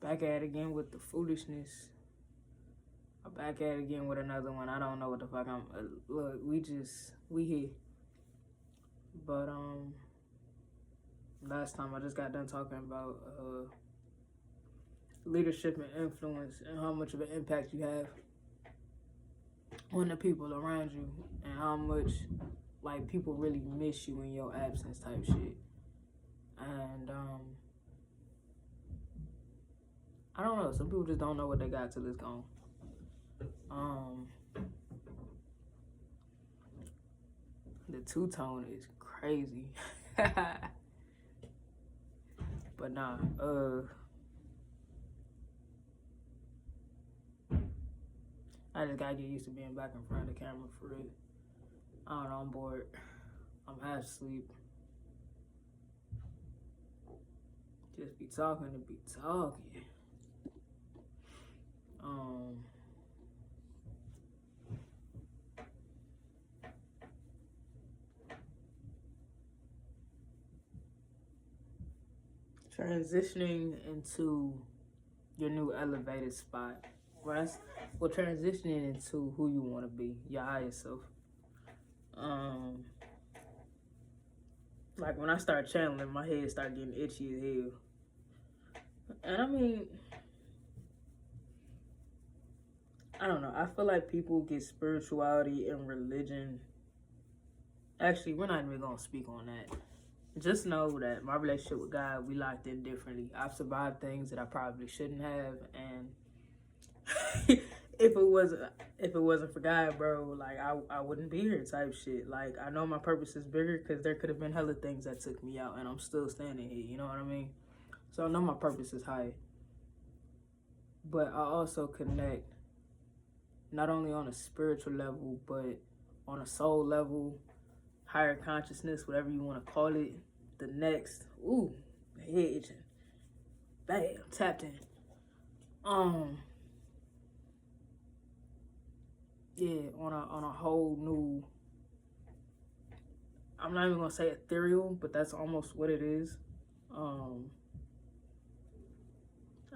Back at it again with the foolishness. I'm back at it again with another one. I don't know what the fuck I'm. Look, we here. But last time I just got done talking about leadership and influence and how much of an impact you have on the people around you and how much like people really miss you in your absence type shit. And I don't know. Some people just don't know what they got till it's gone. The two-tone is crazy. But nah, I just gotta get used to being back in front of the camera for real. I don't know, I'm bored. I'm half asleep. Just be talking to be talking. Transitioning into your new elevated spot. Well, transitioning into who you want to be, your higher self. Like when I start channeling, my head start getting itchy as hell. And I mean, I don't know. I feel like people get spirituality and religion. Actually, we're not even gonna speak on that. Just know that my relationship with God, we locked in differently. I've survived things that I probably shouldn't have, and if it wasn't for God, bro, like I wouldn't be here type shit. Like I know my purpose is bigger because there could have been hella things that took me out, and I'm still standing here. You know what I mean? So I know my purpose is high, but I also connect not only on a spiritual level, but on a soul level, higher consciousness, whatever you want to call it. The next, the head itching. Bam, tapped in. Yeah, on a whole new. I'm not even gonna say ethereal, but that's almost what it is.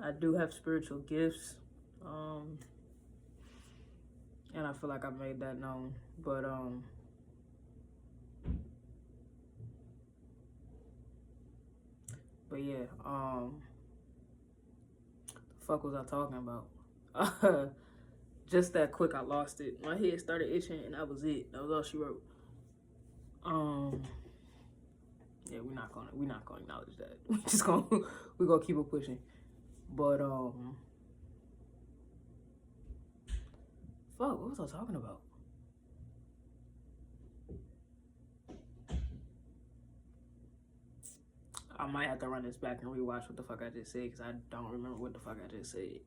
I do have spiritual gifts, and I feel like I made that known. But yeah, the fuck was I talking about? Just that quick, I lost it. My head started itching, and that was it. That was all she wrote. Yeah, we're not gonna acknowledge that. We're gonna keep it pushing. But fuck, what was I talking about? I might have to run this back and rewatch what the fuck I just said because I don't remember what the fuck I just said.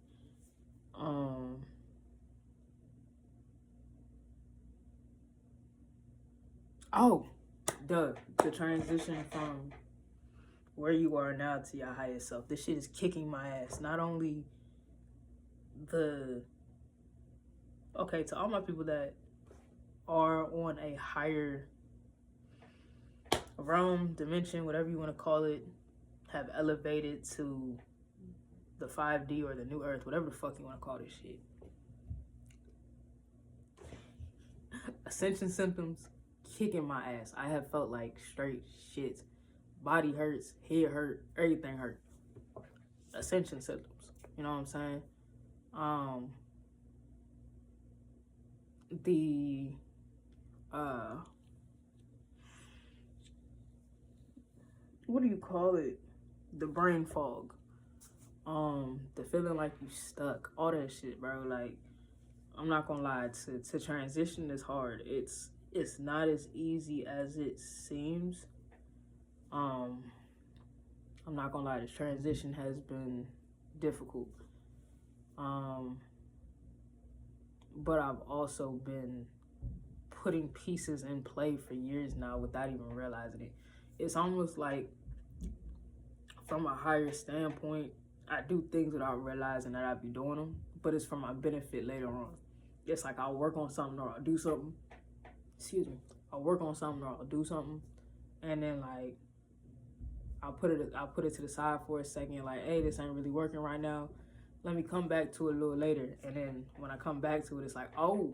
Oh, the transition from where you are now to your higher self. This shit is kicking my ass. Not only to all my people that are on a higher realm, dimension, whatever you want to call it, have elevated to the 5D or the new earth, whatever the fuck you want to call this shit. Ascension symptoms kicking my ass. I have felt like straight shit. Body hurts, head hurt, everything hurt. Ascension symptoms. You know what I'm saying? What do you call it? The brain fog. The feeling like you stuck. All that shit, bro. Like, I'm not gonna lie, to transition is hard. It's not as easy as it seems. I'm not gonna lie, this transition has been difficult. But I've also been putting pieces in play for years now without even realizing it. It's almost like from a higher standpoint, I do things without realizing that I be doing them, but it's for my benefit later on. It's like I'll work on something or I'll do something. I'll work on something or I'll do something, and then like I put it to the side for a second, like, hey, this ain't really working right now. Let me come back to it a little later. And then when I come back to it, it's like, oh,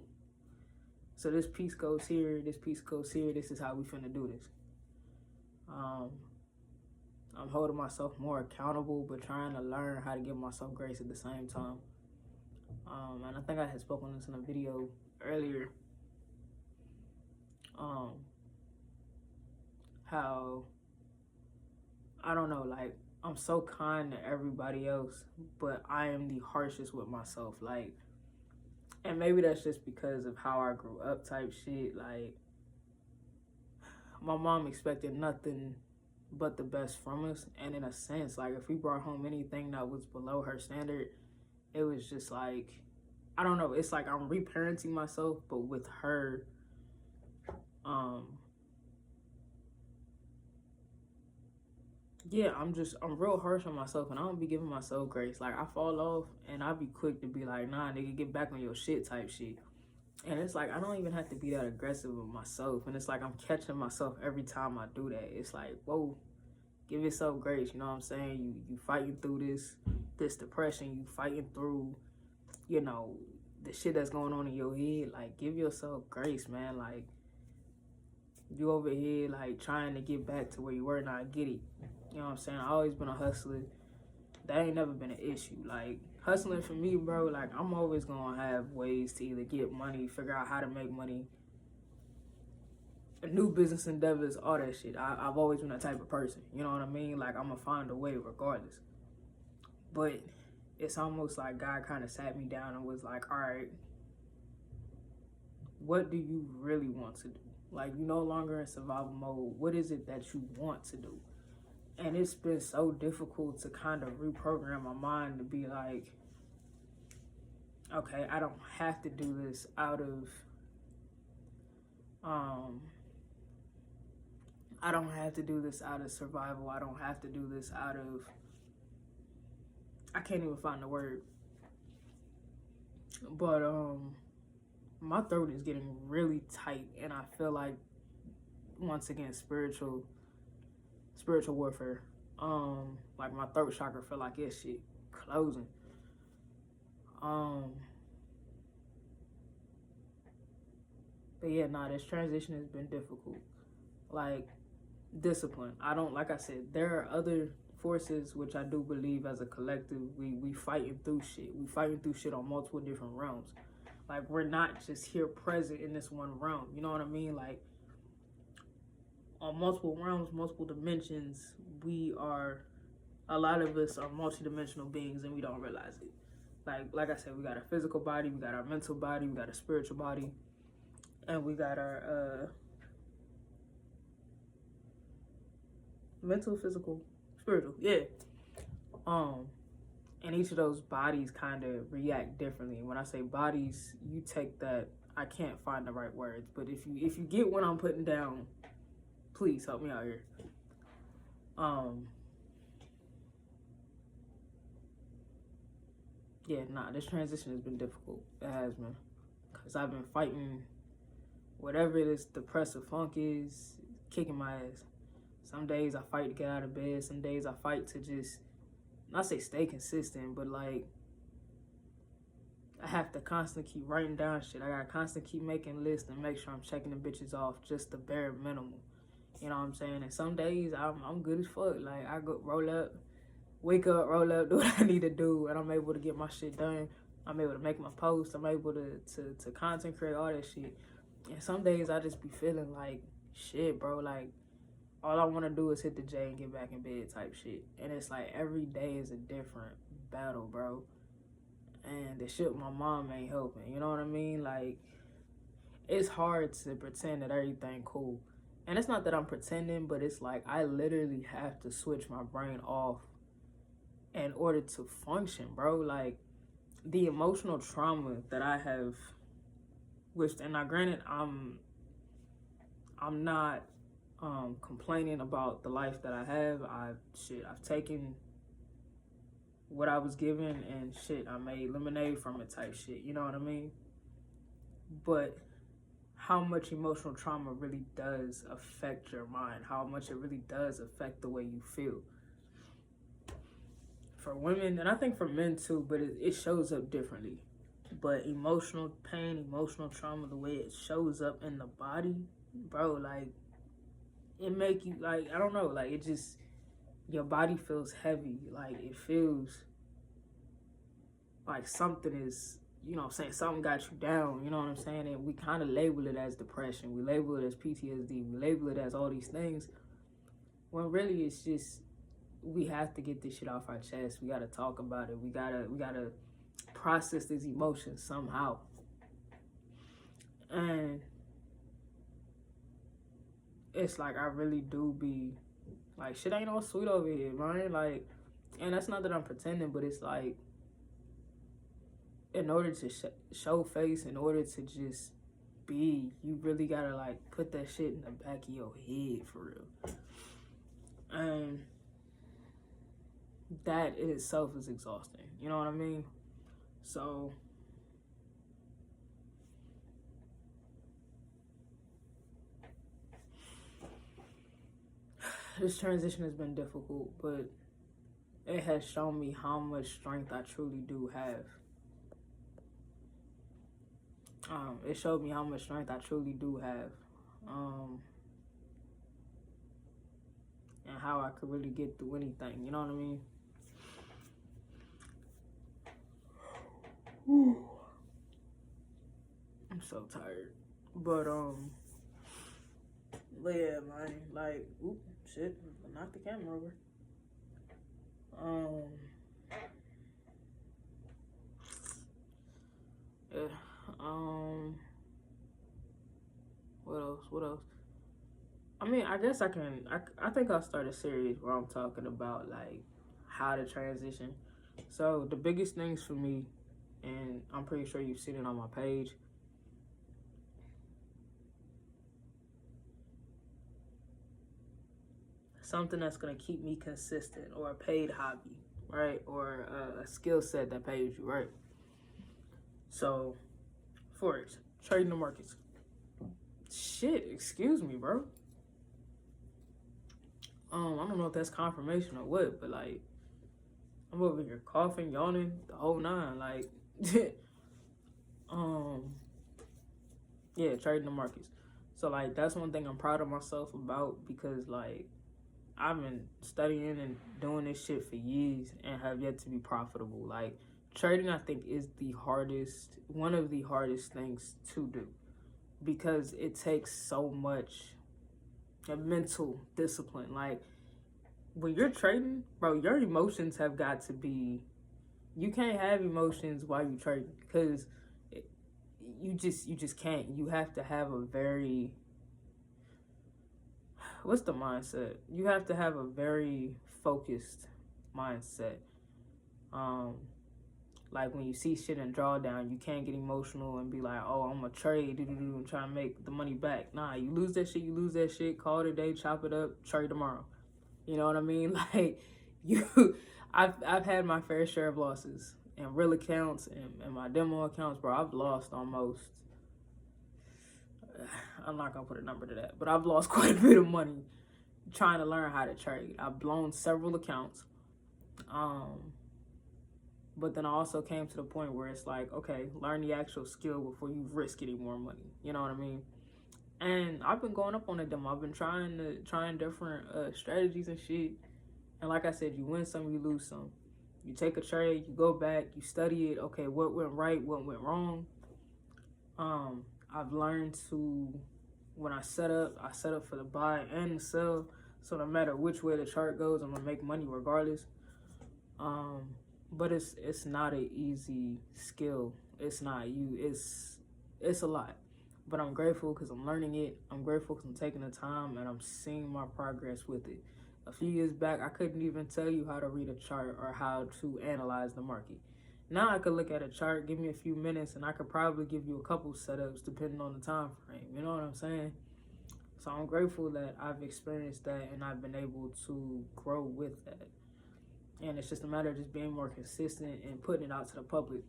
so this piece goes here, this piece goes here. This is how we finna do this. I'm holding myself more accountable, but trying to learn how to give myself grace at the same time. And I think I had spoken this in a video earlier. How, I don't know, like, I'm so kind to everybody else, but I am the harshest with myself. Like, and maybe that's just because of how I grew up type shit. Like, my mom expected nothing but the best from us. And in a sense, like, if we brought home anything that was below her standard, it was just like, I don't know. It's like I'm reparenting myself, but with her, yeah, I'm real harsh on myself, and I don't be giving myself grace. Like, I fall off, and I be quick to be like, nah, nigga, get back on your shit type shit. And it's like, I don't even have to be that aggressive with myself. And it's like, I'm catching myself every time I do that. It's like, whoa, give yourself grace. You know what I'm saying? You fighting through this depression. You fighting through, you know, the shit that's going on in your head. Like, give yourself grace, man. Like, you over here, like, trying to get back to where you were. Now, I get it. You know what I'm saying? I always been a hustler. That ain't never been an issue. Like, hustling for me, bro, like, I'm always gonna have ways to either get money, figure out how to make money, new business endeavors, all that shit. I've always been that type of person. You know what I mean? Like, I'm gonna find a way regardless. But it's almost like God kind of sat me down and was like, all right, what do you really want to do? Like, you're no longer in survival mode. What is it that you want to do? And it's been so difficult to kind of reprogram my mind to be like, okay, I don't have to do this out of, I don't have to do this out of survival. I don't have to do this out of, I can't even find the word. But my throat is getting really tight, and I feel like, once again, spiritual warfare. Like, my throat chakra feel like it's shit closing. But yeah, nah, this transition has been difficult. Like, discipline. Like I said, there are other forces which I do believe as a collective, we fighting through shit. We fighting through shit on multiple different realms. Like, we're not just here present in this one realm. You know what I mean? Like, on multiple realms, multiple dimensions, a lot of us are multidimensional beings, and we don't realize it. Like I said, we got a physical body, we got our mental body, we got a spiritual body, and we got our mental, physical, spiritual, yeah. And each of those bodies kind of react differently. When I say bodies, you take that, I can't find the right words, but if you get what I'm putting down, please help me out here. Yeah, nah, this transition has been difficult. It has been. Because I've been fighting whatever this depressive funk is, kicking my ass. Some days I fight to get out of bed. Some days I fight to just, not say stay consistent, but like, I have to constantly keep writing down shit. I gotta constantly keep making lists and make sure I'm checking the bitches off just the bare minimum. You know what I'm saying? And some days I'm good as fuck. Like, I go roll up, wake up, roll up, do what I need to do, and I'm able to get my shit done. I'm able to make my posts. I'm able to content create, all that shit. And some days I just be feeling like, shit, bro, like, all I want to do is hit the J and get back in bed type shit. And it's like, every day is a different battle, bro. And the shit with my mom ain't helping. You know what I mean? Like, it's hard to pretend that everything cool. And it's not that I'm pretending, but it's like, I literally have to switch my brain off in order to function, bro. Like, the emotional trauma that I have, and now granted, I'm not complaining about the life that I have. I've taken what I was given, and shit, I made lemonade from it type shit. You know what I mean? But how much emotional trauma really does affect your mind, how much it really does affect the way you feel. For women, and I think for men too, but it shows up differently. But emotional pain, emotional trauma, the way it shows up in the body, bro, like, it make you, like, I don't know, like, it just, your body feels heavy. Like, it feels like something is, you know what I'm saying, something got you down, you know what I'm saying? And we kind of label it as depression. We label it as PTSD. We label it as all these things. When really it's just, we have to get this shit off our chest. We got to talk about it. We gotta process these emotions somehow. And it's like, I really do be like, shit ain't all sweet over here, man. Like, and that's not that I'm pretending, but it's like, in order to show face, in order to just be, you really gotta like put that shit in the back of your head for real. And that in itself is exhausting. You know what I mean? So this transition has been difficult, but it has shown me how much strength I truly do have. It showed me how much strength I truly do have. And how I could really get through anything, you know what I mean? I'm so tired. But yeah, man, like, oop, shit, I knocked the camera over. Yeah, what else? I mean, I guess I think I'll start a series where I'm talking about, like, how to transition. So, the biggest things for me, and I'm pretty sure you've seen it on my page, something that's going to keep me consistent, or a paid hobby, right? Or a skill set that pays you, right? So, Forex, trading the markets. Shit, excuse me, bro. I don't know if that's confirmation or what, but like, I'm over here coughing, yawning, the whole nine. Like, yeah, trading the markets. So like, that's one thing I'm proud of myself about, because like, I've been studying and doing this shit for years and have yet to be profitable. Like, trading, I think, is one of the hardest things to do, because it takes so much mental discipline. Like, when you're trading, bro, your emotions have got to be, you can't have emotions while you trading, because you just can't. You have to have a very, what's the mindset? You have to have a very focused mindset. Like, when you see shit in drawdown, you can't get emotional and be like, oh, I'm gonna trade and try to make the money back. Nah, you lose that shit, call it a day, chop it up, trade tomorrow. You know what I mean? Like, I've had my fair share of losses in real accounts and my demo accounts, bro. I've lost almost, I'm not gonna put a number to that, but I've lost quite a bit of money trying to learn how to trade. I've blown several accounts. But then I also came to the point where it's like, okay, learn the actual skill before you risk any more money. You know what I mean? And I've been going up on a demo. I've been trying different strategies and shit. And like I said, you win some, you lose some. You take a trade, you go back, you study it. Okay, what went right, what went wrong? I've learned to, when I set up for the buy and the sell. So no matter which way the chart goes, I'm gonna make money regardless. But it's not an easy skill. It's not it's a lot. But I'm grateful because I'm learning it. I'm grateful because I'm taking the time and I'm seeing my progress with it. A few years back, I couldn't even tell you how to read a chart or how to analyze the market. Now I could look at a chart, give me a few minutes, and I could probably give you a couple setups depending on the time frame. You know what I'm saying? So I'm grateful that I've experienced that and I've been able to grow with that. And it's just a matter of just being more consistent and putting it out to the public.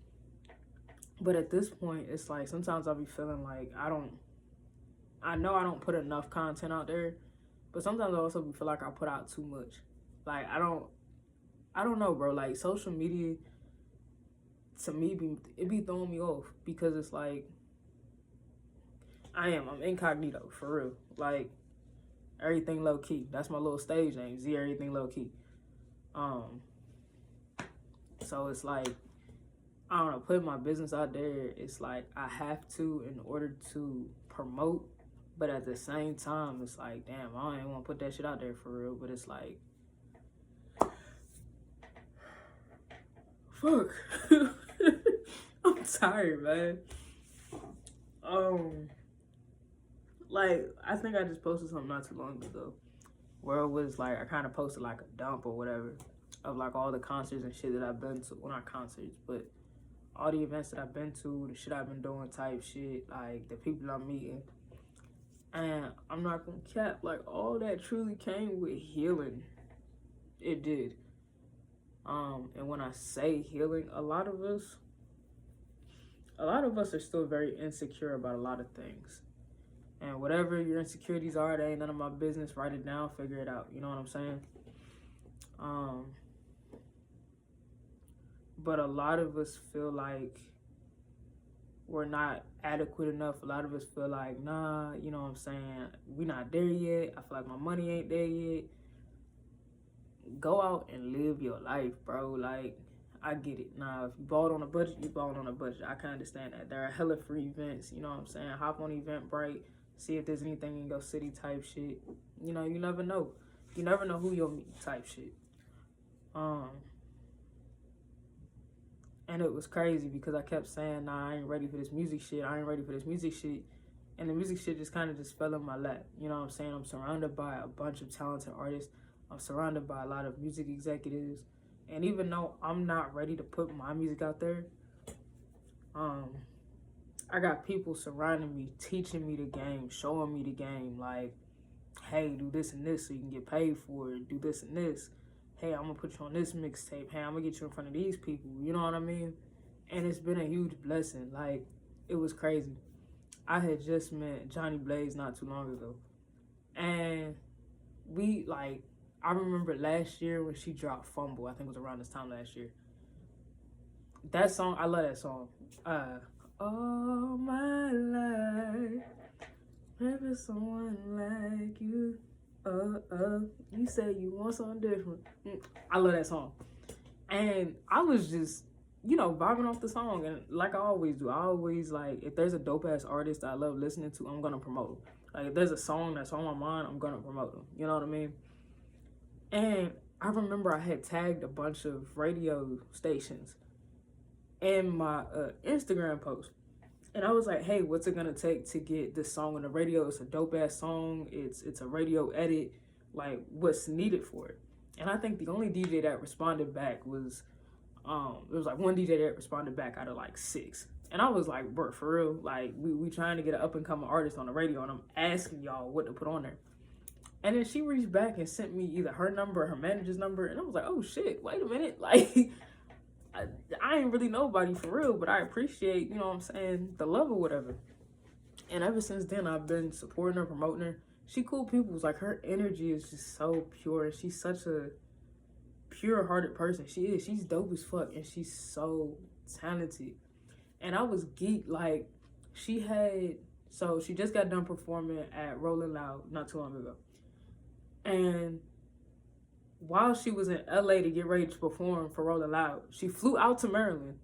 But at this point, it's like, sometimes I'll be feeling like I know I don't put enough content out there, but sometimes I also feel like I put out too much. Like I don't know, bro. Like social media to me it be throwing me off because it's like I'm incognito for real. Like everything low key. That's my little stage name. Z everything low key. So it's like I don't know, putting my business out there, it's like I have to in order to promote, but at the same time, it's like, damn, I don't even want to put that shit out there for real, but it's like, fuck. I'm tired, man. Like, I think I just posted something not too long ago where it was like, I kind of posted like a dump or whatever of like all the concerts and shit that I've been to. Well, not concerts, but all the events that I've been to, the shit I've been doing type shit, like the people I'm meeting. And I'm not gonna cap, like all that truly came with healing. It did. And when I say healing, a lot of us are still very insecure about a lot of things. And whatever your insecurities are, that ain't none of my business. Write it down, figure it out. You know what I'm saying? But a lot of us feel like we're not adequate enough. A lot of us feel like, nah, you know what I'm saying? We're not there yet. I feel like my money ain't there yet. Go out and live your life, bro. Like, I get it. Nah, if you bought on a budget, you bought on a budget. I can understand that. There are hella free events, you know what I'm saying? Hop on Eventbrite, see if there's anything in your city type shit. You know, you never know. You never know who you'll meet type shit. And it was crazy because I kept saying, nah, I ain't ready for this music shit. I ain't ready for this music shit. And the music shit just kind of just fell in my lap. You know what I'm saying? I'm surrounded by a bunch of talented artists. I'm surrounded by a lot of music executives. And even though I'm not ready to put my music out there, I got people surrounding me, teaching me the game, showing me the game. Like, hey, do this and this so you can get paid for it. Do this and this. Hey, I'm going to put you on this mixtape. Hey, I'm going to get you in front of these people. You know what I mean? And it's been a huge blessing. Like, it was crazy. I had just met Johnny Blaze not too long ago. And we, like, I remember last year when she dropped Fumble. I think it was around this time last year. That song, I love that song. All my life, never someone like you. You say you want something different. I love that song. And I was just, you know, vibing off the song. And like I always do, I always, like, if there's a dope-ass artist I love listening to, I'm going to promote them. Like, if there's a song that's on my mind, I'm going to promote them. You know what I mean? And I remember I had tagged a bunch of radio stations in my Instagram post. And I was like, hey, what's it gonna take to get this song on the radio? It's a dope ass song. It's a radio edit. Like, what's needed for it? And I think the only DJ that responded back was, it was like one DJ that responded back out of like 6. And I was like, bro, for real? Like, we trying to get an up and coming artist on the radio, and I'm asking y'all what to put on there. And then she reached back and sent me either her number or her manager's number. And I was like, oh shit, wait a minute. Like, I ain't really nobody for real, but I appreciate, you know what I'm saying, the love or whatever. And ever since then, I've been supporting her, promoting her. She cool people. It's like her energy is just so pure. And she's such a pure-hearted person. She is. She's dope as fuck. And she's so talented. And I was geeked. Like, she just got done performing at Rolling Loud not too long ago. And while she was in LA to get ready to perform for Rolling Loud, she flew out to Maryland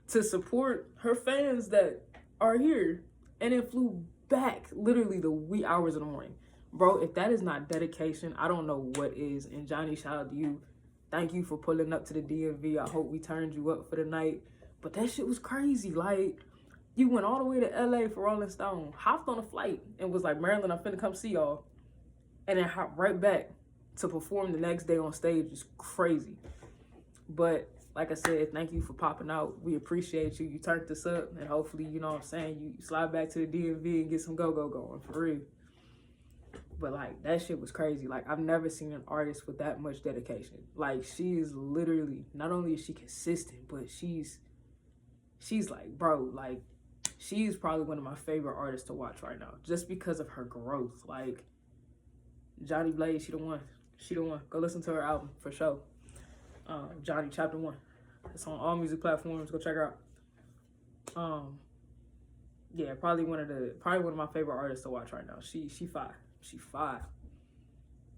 to support her fans that are here, and then flew back literally the wee hours of the morning. Bro, if that is not dedication, I don't know what is. And Johnny, shout out to you. Thank you for pulling up to the DMV. I hope we turned you up for the night. But that shit was crazy. Like, you went all the way to LA for Rolling Stone, hopped on a flight, and was like, Maryland, I'm finna come see y'all. And then hopped right back to perform the next day on stage. Is crazy. But like I said, thank you for popping out. We appreciate you. You turned this up, and hopefully, you know what I'm saying, you slide back to the DMV and get some go-go going, for real. But like, that shit was crazy. Like, I've never seen an artist with that much dedication. Like, she is literally, not only is she consistent, but she's like, bro, like, she's probably one of my favorite artists to watch right now, just because of her growth. Like Johnny Blaze, she the one. She the one. Go listen to her album for sure. Johnny Chapter 1. It's on all music platforms. Go check her out. Yeah, probably one of my favorite artists to watch right now. She fire. She fire.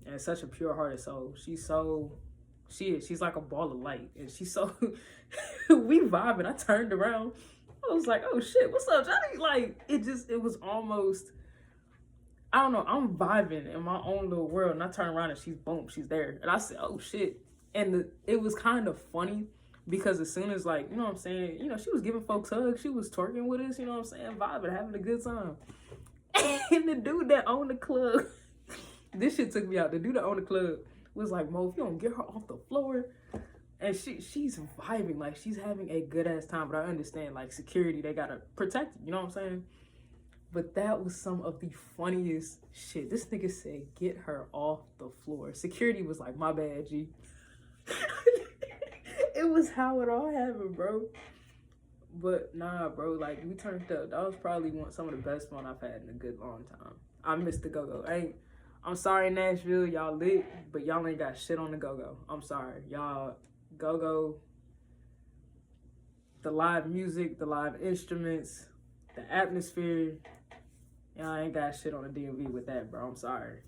And it's such a pure hearted soul. She's like a ball of light. And she's so we vibing. I turned around. I was like, oh shit, what's up, Johnny? Like it was almost, I don't know, I'm vibing in my own little world, and I turn around and she's there. And I said, oh shit. And it was kind of funny because as soon as, like, you know what I'm saying, you know, she was giving folks hugs, she was twerking with us, you know what I'm saying, vibing, having a good time. And the dude that owned the club, this shit took me out. The dude that owned the club was like, Mo, if you don't get her off the floor. And she's vibing, like she's having a good ass time. But I understand, like, security, they gotta protect you, you know what I'm saying? But that was some of the funniest shit. This nigga said, get her off the floor. Security was like, my bad, G. It was how it all happened, bro. But nah, bro, like, we turned up. That was probably some of the best fun I've had in a good long time. I missed the go-go. I'm sorry, Nashville, y'all lit, but y'all ain't got shit on the go-go. I'm sorry. Y'all, go-go, the live music, the live instruments, the atmosphere, y'all ain't got shit on the DMV with that, bro. I'm sorry.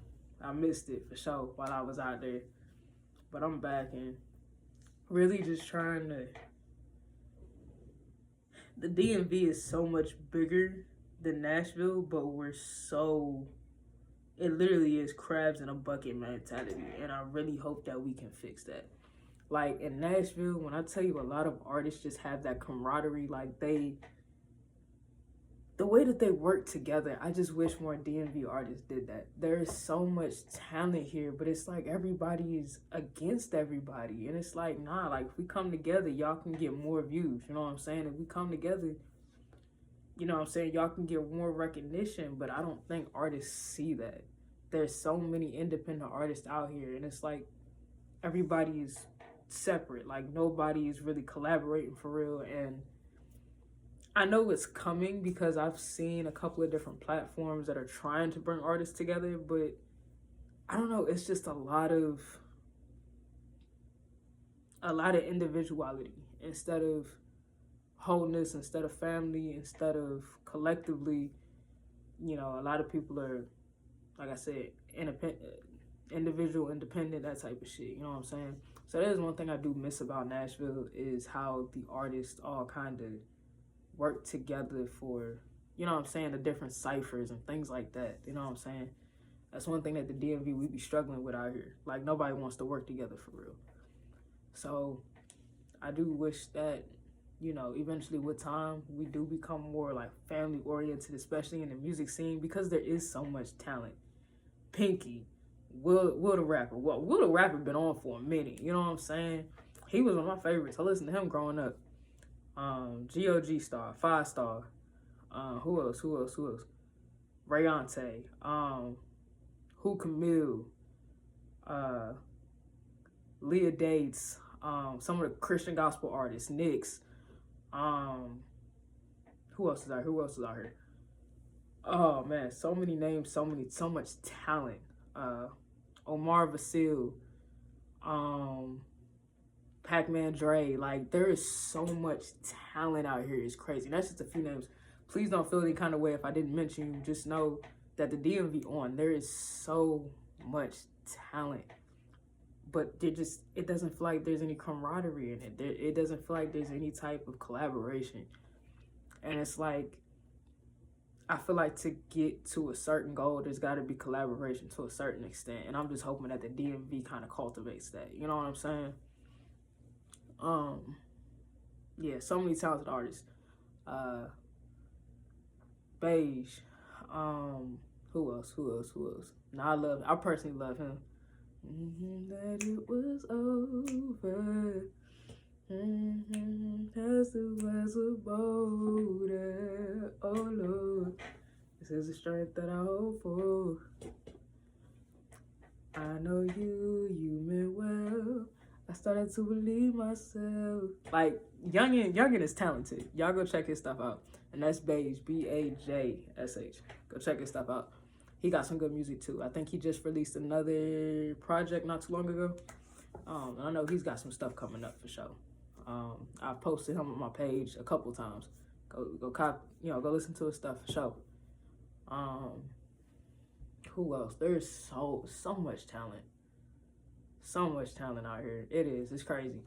I missed it for sure while I was out there. But I'm back and really just trying to... The DMV is so much bigger than Nashville, but it literally is crabs in a bucket mentality, and I really hope that we can fix that. Like, in Nashville, when I tell you, a lot of artists just have that camaraderie, like, the way that they work together, I just wish more DMV artists did that. There is so much talent here, but it's like everybody is against everybody. And it's like, nah, like, if we come together, y'all can get more views. You know what I'm saying? If we come together, you know what I'm saying, y'all can get more recognition. But I don't think artists see that. There's so many independent artists out here, and it's like everybody is separate. Like, nobody is really collaborating for real. And I know it's coming because I've seen a couple of different platforms that are trying to bring artists together, but I don't know, it's just a lot of individuality instead of wholeness, instead of family, instead of collectively. You know, a lot of people are, like I said, individual, independent, that type of shit, you know what I'm saying? So that is one thing I do miss about Nashville, is how the artists all kind of work together for, you know what I'm saying, the different ciphers and things like that, you know what I'm saying? That's one thing that the DMV, we be struggling with out here. Like, nobody wants to work together for real. So I do wish that, you know, eventually with time, we do become more like family oriented, especially in the music scene, because there is so much talent. Pinky, Will the Rapper. Well, Will the Rapper been on for a minute, you know what I'm saying? He was one of my favorites. I listened to him growing up. GOG Star, 5 Star. Who else? Rayante. Who Camille. Leah Dates. Some of the Christian gospel artists. Nyx. Who else is out here? Oh man, so many names, so much talent. Omar Vasil. Pac-Man Dre, like, there is so much talent out here. It's crazy. And that's just a few names. Please don't feel any kind of way if I didn't mention you. Just know that the DMV there is so much talent, but it doesn't feel like there's any camaraderie in it. It doesn't feel like there's any type of collaboration. And it's like, I feel like to get to a certain goal, there's got to be collaboration to a certain extent. And I'm just hoping that the DMV kind of cultivates that. You know what I'm saying? Yeah, so many talented artists. Beige. Who else? Nah, I personally love him. That it was over. As the was a boulder. Oh Lord, this is the strength that I hope for. I know you meant well. I started to believe myself. Like, Youngin is talented. Y'all go check his stuff out. and that's Bajsh, Bajsh. Go check his stuff out. He got some good music too. I think he just released another project not too long ago. And I know he's got some stuff coming up for sure. I've posted him on my page a couple times. Go listen to his stuff for sure. Who else? There's so much talent. So much talent out here. It's crazy.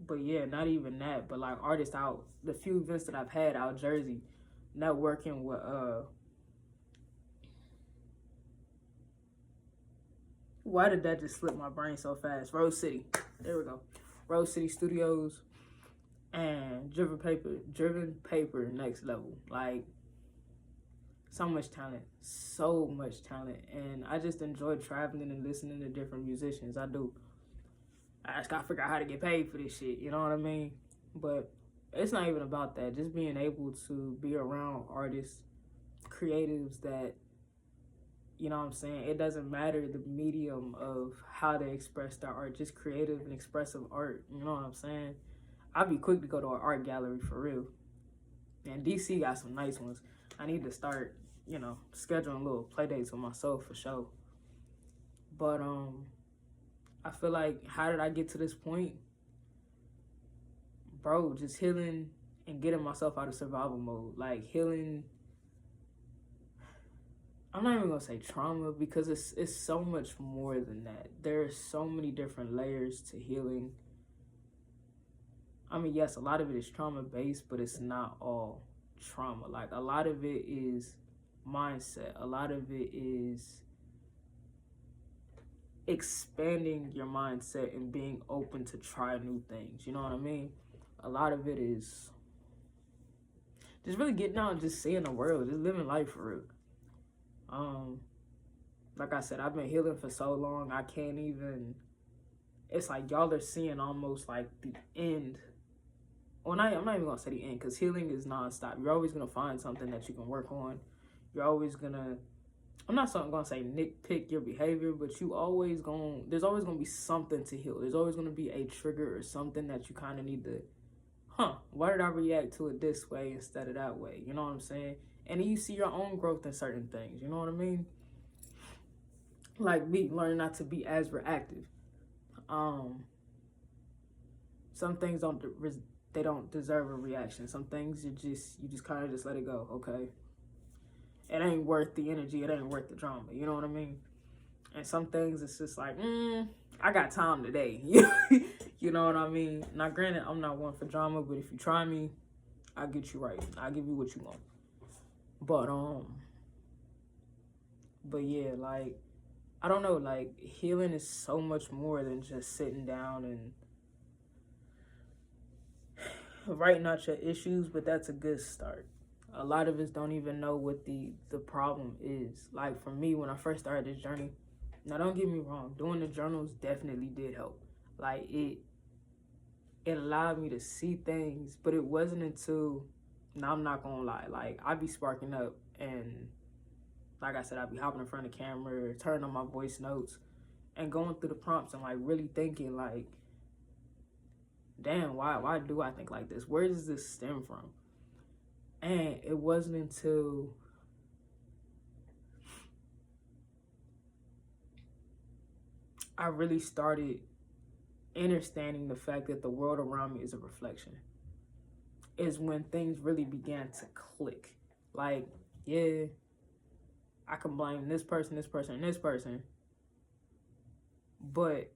But yeah, not even that, but like artists out, the few events that I've had out Jersey, networking with why did that just slip my brain so fast? Rose City. There we go. Rose City Studios and Driven Paper Next Level. Like, so much talent. So much talent. And I just enjoy traveling and listening to different musicians. I do. I just gotta figure out how to get paid for this shit. You know what I mean? But it's not even about that. Just being able to be around artists, creatives that, you know what I'm saying? It doesn't matter the medium of how they express their art, just creative and expressive art. You know what I'm saying? I'd be quick to go to an art gallery for real. And DC got some nice ones. I need to start, scheduling little play dates with myself for sure. But I feel like, how did I get to this point? Bro, just healing and getting myself out of survival mode. Like healing, I'm not even gonna say trauma because it's so much more than that. There are so many different layers to healing. I mean, yes, a lot of it is trauma based, but it's not all trauma. Like a lot of it is mindset. A lot of it is expanding your mindset and being open to try new things. You know what I mean? A lot of it is just really getting out and just seeing the world, just living life for real. Like I said, I've been healing for so long, I can't even, it's like y'all are seeing almost like the end. Well, I'm not even gonna say the end, because healing is nonstop. You're always gonna find something that you can work on. You're always gonna, I'm not gonna say nitpick your behavior, but there's always gonna be something to heal. There's always gonna be a trigger or something that you kind of need to, why did I react to it this way instead of that way? You know what I'm saying? And then you see your own growth in certain things. You know what I mean? Like me learning not to be as reactive. Some things don't deserve a reaction. Some things you just kind of just let it go. Okay, it ain't worth the energy. It ain't worth the drama. You know what I mean? And some things it's just like, I got time today. You know what I mean? Now, granted, I'm not one for drama, but if you try me, I'll get you right. I'll give you what you want. But yeah, like, I don't know, like, healing is so much more than just sitting down and writing out your issues, but that's a good start. A lot of us don't even know what the problem is. Like, for me, when I first started this journey, now don't get me wrong, doing the journals definitely did help. Like, it allowed me to see things, but it wasn't until, now I'm not gonna lie, like, I'd be sparking up and, like I said, I'd be hopping in front of the camera, turning on my voice notes, and going through the prompts and, like, really thinking, like, damn, why do I think like this? Where does this stem from? And it wasn't until I really started understanding the fact that the world around me is a reflection, is when things really began to click. Like, yeah, I can blame this person, and this person, but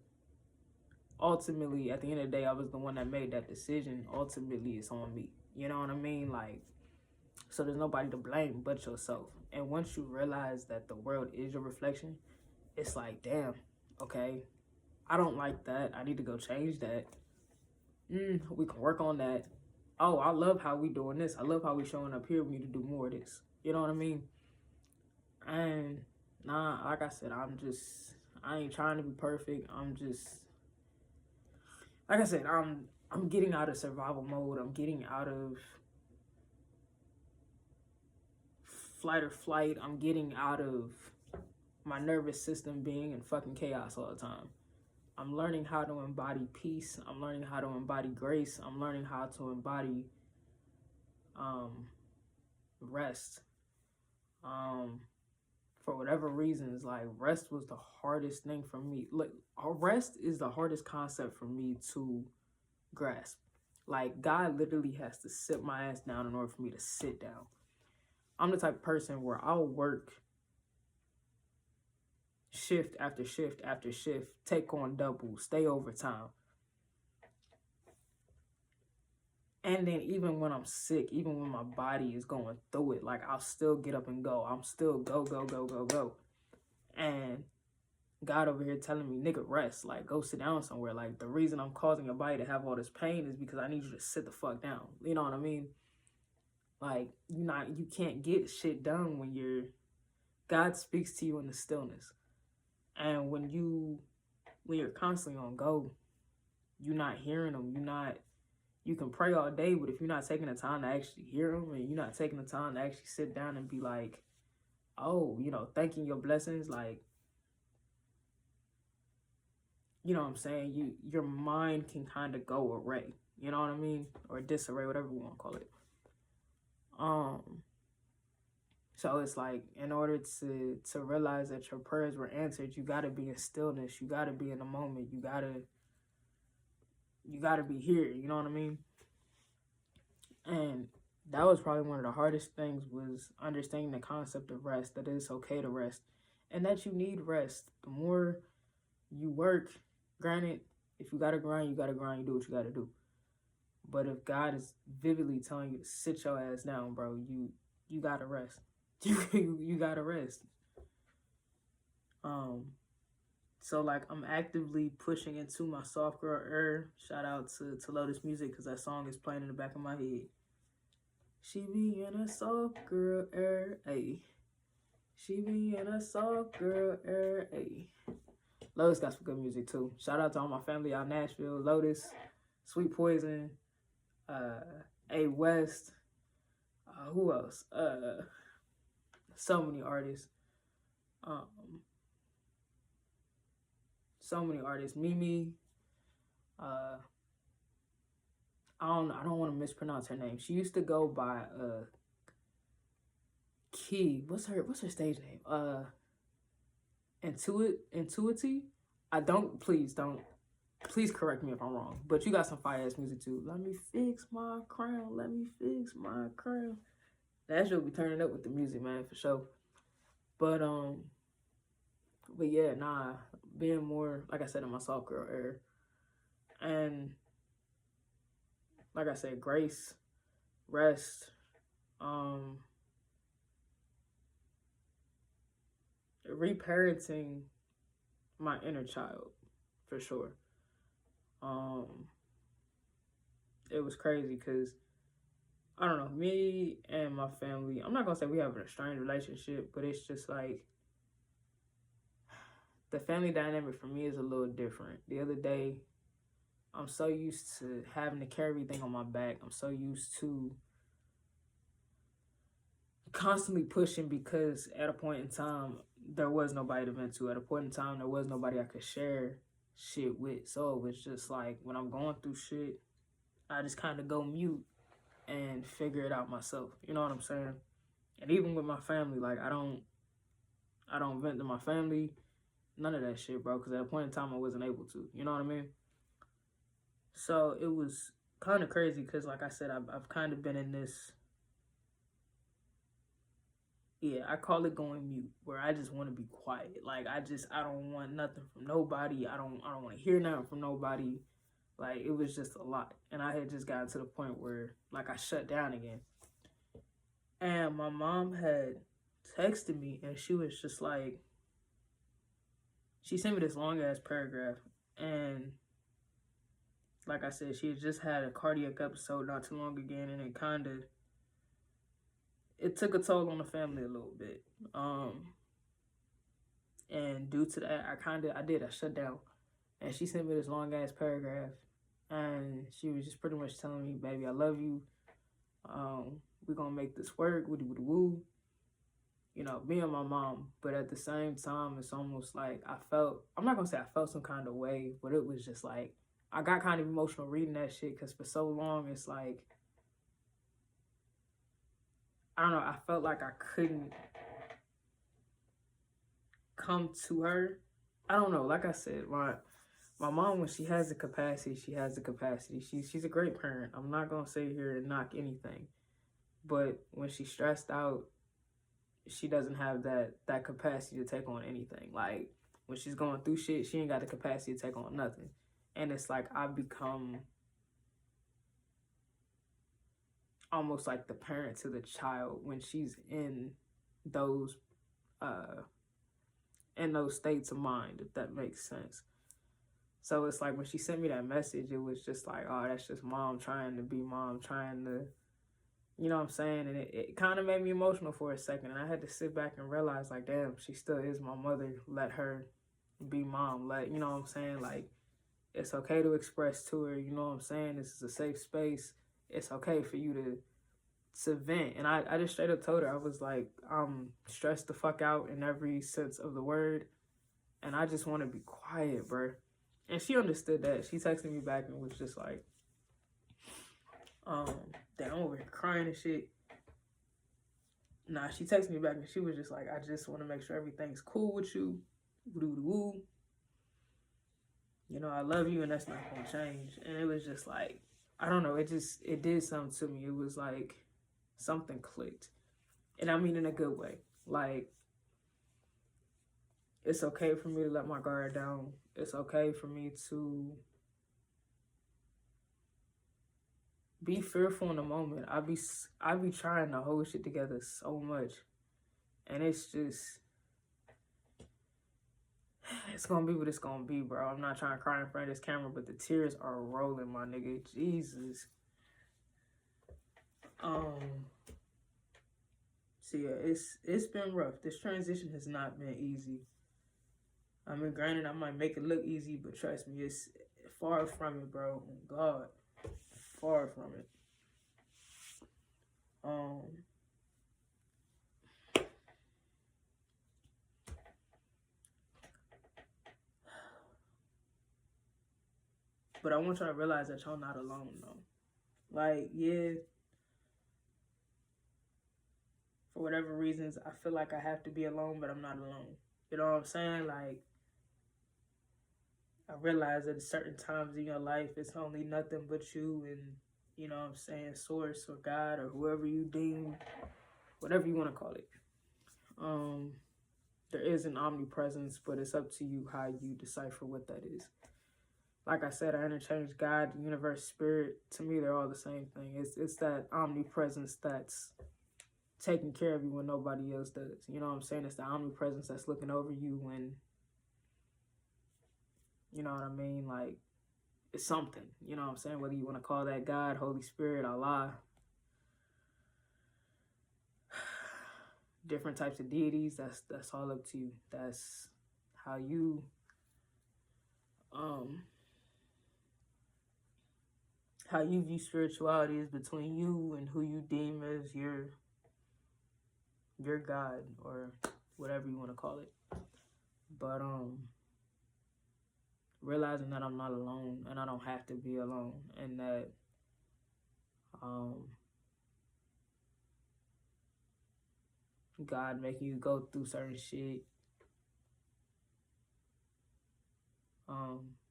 ultimately, at the end of the day, I was the one that made that decision. Ultimately, it's on me. You know what I mean? Like, so there's nobody to blame but yourself. And once you realize that the world is your reflection, it's like, damn, okay, I don't like that. I need to go change that. We can work on that. Oh, I love how we doing this. I love how we showing up here. We need to do more of this. You know what I mean? And nah, like I said, I ain't trying to be perfect. Like I said, I'm getting out of survival mode. I'm getting out of flight or flight. I'm getting out of my nervous system being in fucking chaos all the time. I'm learning how to embody peace. I'm learning how to embody grace. I'm learning how to embody rest. For whatever reasons, like rest was the hardest thing for me. Like rest is the hardest concept for me to grasp. Like God literally has to sit my ass down in order for me to sit down. I'm the type of person where I'll work shift after shift after shift, take on double, stay overtime. And then even when I'm sick, even when my body is going through it, like I'll still get up and go. I'm still go. And God over here telling me, nigga, rest. Like, go sit down somewhere. Like, the reason I'm causing your body to have all this pain is because I need you to sit the fuck down. You know what I mean? Like, you can't get shit done when God speaks to you in the stillness. And when you're constantly on go, you're not hearing him. You can pray all day, but if you're not taking the time to actually hear him, and you're not taking the time to actually sit down and be like, oh, thanking your blessings, like, you know what I'm saying? Your mind can kind of go array, you know what I mean? Or disarray, whatever we want to call it. So it's like, in order to realize that your prayers were answered, you got to be in stillness. You got to be in the moment. You got to be here. You know what I mean? And that was probably one of the hardest things, was understanding the concept of rest, that it's okay to rest and that you need rest. The more you work, granted, if you got to grind, you got to grind, you do what you got to do. But if God is vividly telling you to sit your ass down, bro, you got to rest. You got to rest. So like I'm actively pushing into my soft girl era. Shout out to Lotus Music, because that song is playing in the back of my head. She be in a soft girl era, ayy. She be in a soft girl era, ayy. Lotus got some good music too. Shout out to all my family out in Nashville. Lotus, Sweet Poison, A West, who else? So many artists. So many artists. Mimi. I don't want to mispronounce her name. She used to go by Key. What's her stage name? Intuity. Please correct me if I'm wrong. But you got some fire ass music too. Let me fix my crown. Let me fix my crown. That should be turning up with the music, man, for sure. But yeah, being more, like I said, in my soft girl era. And like I said, grace, rest, reparenting my inner child, for sure. It was crazy because, I don't know, me and my family, I'm not gonna say we have a strained relationship, but it's just like, the family dynamic for me is a little different. The other day, I'm so used to having to carry everything on my back. I'm so used to constantly pushing, because at a point in time, there was nobody to vent to. At a point in time, there was nobody I could share shit with. So it was just like, when I'm going through shit, I just kind of go mute and figure it out myself. You know what I'm saying? And even with my family, like I don't vent to my family, none of that shit, bro. Because at a point in time, I wasn't able to. You know what I mean? So it was kind of crazy because, like I said, I've kind of been in this. Yeah, I call it going mute, where I just want to be quiet. Like I don't want nothing from nobody. I don't want to hear nothing from nobody. Like it was just a lot, and I had just gotten to the point where like I shut down again. And my mom had texted me, and she was just like, she sent me this long ass paragraph, and like I said, she had just had a cardiac episode not too long again, and it took a toll on the family a little bit. And due to that, I shut down. And she sent me this long ass paragraph, and she was just pretty much telling me, baby, I love you. We're gonna make this work, woody woody woo. you know, me and my mom. But at the same time, it's almost like I felt, I'm not gonna say I felt some kind of way, but it was just like, I got kind of emotional reading that shit because for so long, it's like, I don't know, I felt like I couldn't come to her. I don't know, like I said, my mom, when she has the capacity, she has the capacity. She's a great parent. I'm not gonna sit here and knock anything. But when she's stressed out, she doesn't have that capacity to take on anything. Like when she's going through shit, she ain't got the capacity to take on nothing. And it's like I've become almost like the parent to the child when she's those uh in those states of mind, if that makes sense. So it's like when she sent me that message, it was just like, oh, that's just mom trying to be mom, trying to, you know what I'm saying? And it kind of made me emotional for a second. And I had to sit back and realize, like, damn, she still is my mother. Let her be mom. You know what I'm saying? Like, it's okay to express to her, you know what I'm saying? This is a safe space. It's okay for you to vent. And I just straight up told her, I was like, I'm stressed the fuck out in every sense of the word. And I just want to be quiet, bro. And she understood that. She texted me back and was just like, damn, I'm over here crying and shit. Nah, she texted me back and she was just like, I just want to make sure everything's cool with you. Woo-doo-doo-woo. You know, I love you and that's not going to change. And it was just like, I don't know. It did something to me. It was like something clicked. And I mean in a good way. Like, it's okay for me to let my guard down. It's okay for me to be fearful in the moment. I be trying to hold shit together so much. And it's just, it's gonna be what it's gonna be, bro. I'm not trying to cry in front of this camera, but the tears are rolling, my nigga. Jesus. So yeah, it's been rough. This transition has not been easy. I mean, granted, I might make it look easy, but trust me, it's far from it, bro. God, far from it. But I want y'all to realize that y'all not alone, though. Like, yeah, for whatever reasons, I feel like I have to be alone, but I'm not alone. You know what I'm saying? Like, I realize that at certain times in your life, it's only nothing but you and, you know what I'm saying, source or God or whoever you deem, whatever you want to call it. There is an omnipresence, but it's up to you how you decipher what that is. Like I said, I interchange God, universe, spirit. To me, they're all the same thing. It's that omnipresence that's taking care of you when nobody else does. You know what I'm saying? It's the omnipresence that's looking over you when, you know what I mean? Like, it's something. You know what I'm saying? Whether you want to call that God, Holy Spirit, Allah, different types of deities, that's all up to you. That's how you view spirituality is between you and who you deem as your God or whatever you want to call it. But realizing that I'm not alone and I don't have to be alone, and that God making you go through certain shit,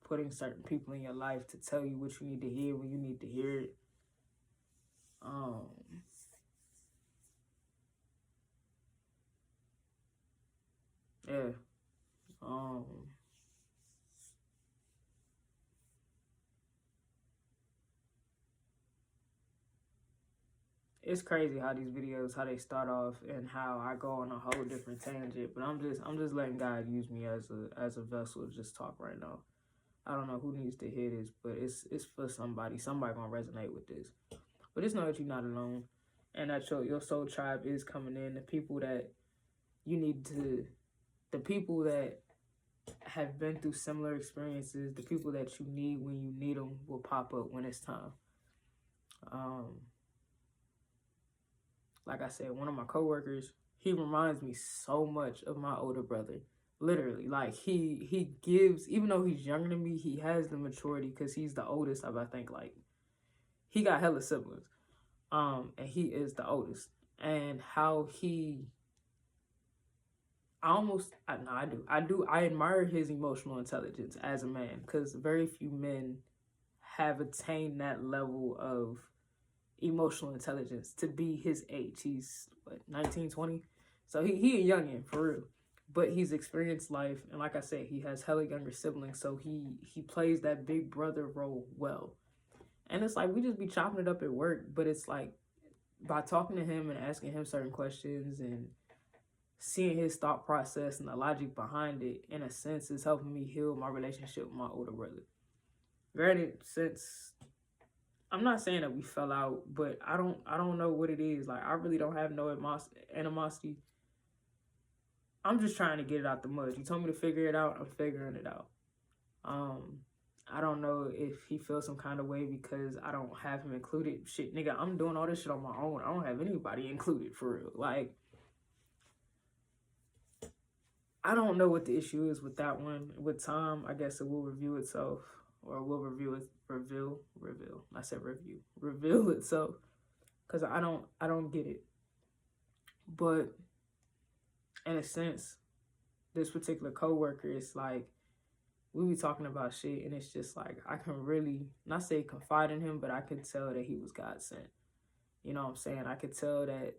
putting certain people in your life to tell you what you need to hear when you need to hear it. Yeah. It's crazy how these videos, how they start off and how I go on a whole different tangent, but I'm just letting God use me as a vessel to just talk right now. I don't know who needs to hear this, but it's for somebody. Somebody gonna resonate with this. But just know that you're not alone, and that your soul tribe is coming in. The people that you need to, the people that have been through similar experiences, the people that you need when you need them will pop up when it's time. Like I said, one of my coworkers, he reminds me so much of my older brother. Literally, like he gives, even though he's younger than me, he has the maturity because he's the oldest of, I think, like, he got hella siblings. And he is the oldest. And how he, I admire his emotional intelligence as a man, because very few men have attained that level of emotional intelligence to be his age. He's what, 19, 20? So he a youngin' for real. But he's experienced life, and like I said, he has hella younger siblings, so he plays that big brother role well. And it's like we just be chopping it up at work, but it's like by talking to him and asking him certain questions and seeing his thought process and the logic behind it, in a sense, is helping me heal my relationship with my older brother. Granted, since I'm not saying that we fell out, but I don't know what it is. Like, I really don't have no animosity. I'm just trying to get it out the mud. You told me to figure it out, I'm figuring it out. I don't know if he feels some kind of way because I don't have him included. Shit, nigga, I'm doing all this shit on my own. I don't have anybody included, for real. Like, I don't know what the issue is with that one. With time, I guess it will review itself, or will reveal itself, because I don't get it. But in a sense, this particular coworker is like, we be talking about shit, and it's just like, I can really not say confide in him, but I could tell that he was God sent. You know what I'm saying? I could tell that,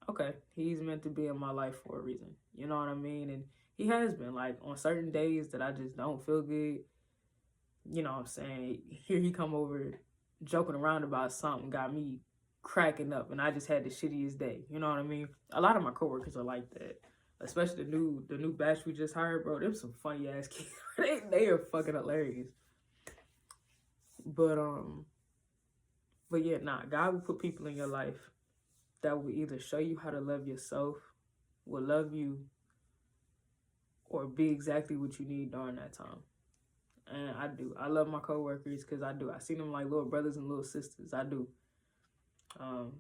okay, he's meant to be in my life for a reason. You know what I mean? And he has been, like, on certain days that I just don't feel good. You know what I'm saying? Here he come over joking around about something, got me cracking up, and I just had the shittiest day. You know what I mean? A lot of my coworkers are like that. Especially the new batch we just hired, bro. Them some funny ass kids. they are fucking hilarious. But yeah, nah. God will put people in your life that will either show you how to love yourself, will love you, or be exactly what you need during that time. And I do. I love my coworkers because I do. I see them like little brothers and little sisters. I do.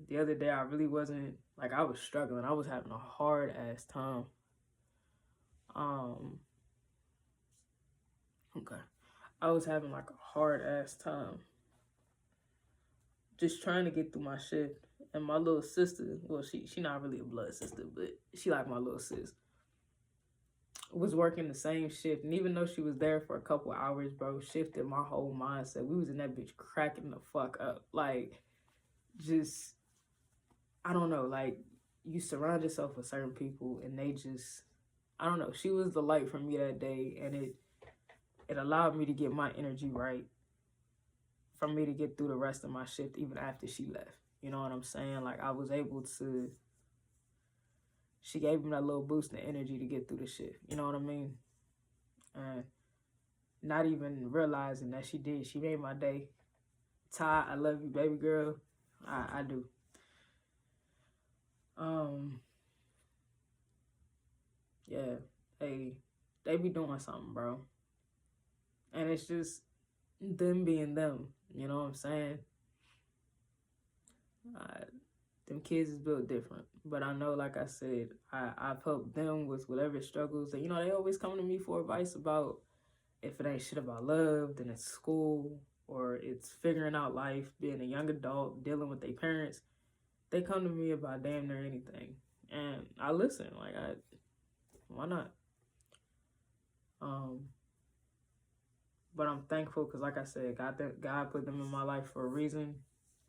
The other day I really wasn't, like, I was struggling. I was having a hard ass time. Okay. I was having like a hard ass time just trying to get through my shift. And my little sister, well, she not really a blood sister, but she like my little sis, was working the same shift. And even though she was there for a couple hours, bro, shifted my whole mindset. We was in that bitch cracking the fuck up. Like, just, I don't know, like, you surround yourself with certain people and they just, I don't know. She was the light for me that day, and it allowed me to get my energy right for me to get through the rest of my shift even after she left. You know what I'm saying? Like, I was able to, she gave me that little boost in energy to get through the shift. You know what I mean? And not even realizing that she did. She made my day. Ty, I love you, baby girl. I do. Yeah. Hey, they be doing something, bro. And it's just them being them. You know what I'm saying? Them kids is built different. But I know, like I said, I've helped them with whatever struggles. And, you know, they always come to me for advice about, if it ain't shit about love, then it's school, or it's figuring out life, being a young adult, dealing with their parents. They come to me about damn near anything. And I listen. Like, why not? But I'm thankful because, like I said, God put them in my life for a reason,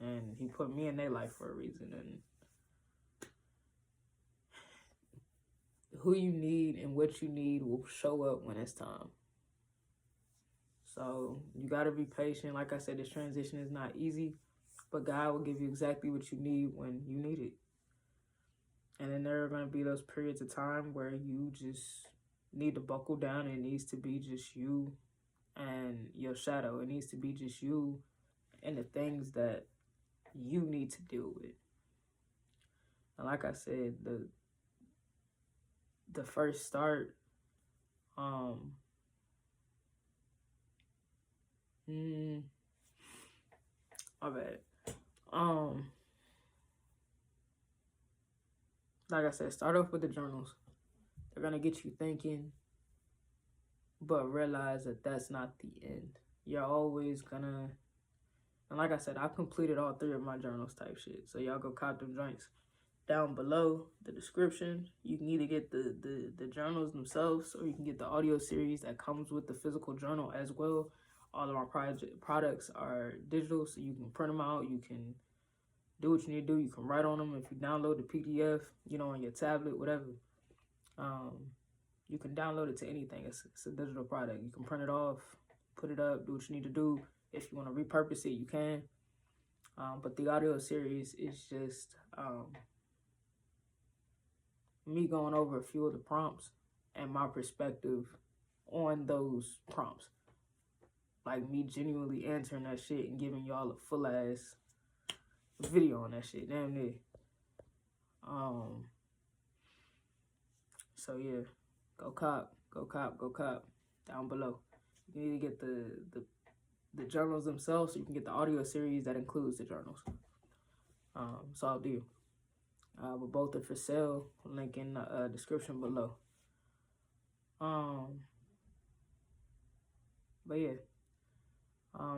and he put me in their life for a reason. And who you need and what you need will show up when it's time. So you got to be patient. Like I said, this transition is not easy, but God will give you exactly what you need when you need it. And then there are going to be those periods of time where you just need to buckle down, and it needs to be just you and your shadow. It needs to be just you and the things that you need to deal with. And like I said, the first start, my bad. like I said, start off with the journals. They're going to get you thinking, but realize that that's not the end. You're always going to, and like I said, I've completed all 3 of my journals type shit. So y'all go cop them joints. Down below the description, you can either get the journals themselves, or you can get the audio series that comes with the physical journal as well. All of our products are digital, so you can print them out. You can do what you need to do. You can write on them. If you download the PDF, on your tablet, whatever, you can download it to anything. It's a digital product. You can print it off, put it up, do what you need to do. If you want to repurpose it, you can. But the audio series is just me going over a few of the prompts and my perspective on those prompts. Like me genuinely answering that shit and giving y'all a full ass video on that shit. Damn near. So yeah, go cop down below. You can either get the journals themselves, or you can get the audio series that includes the journals. So I'll do. But both are for sale. Link in the description below. But yeah,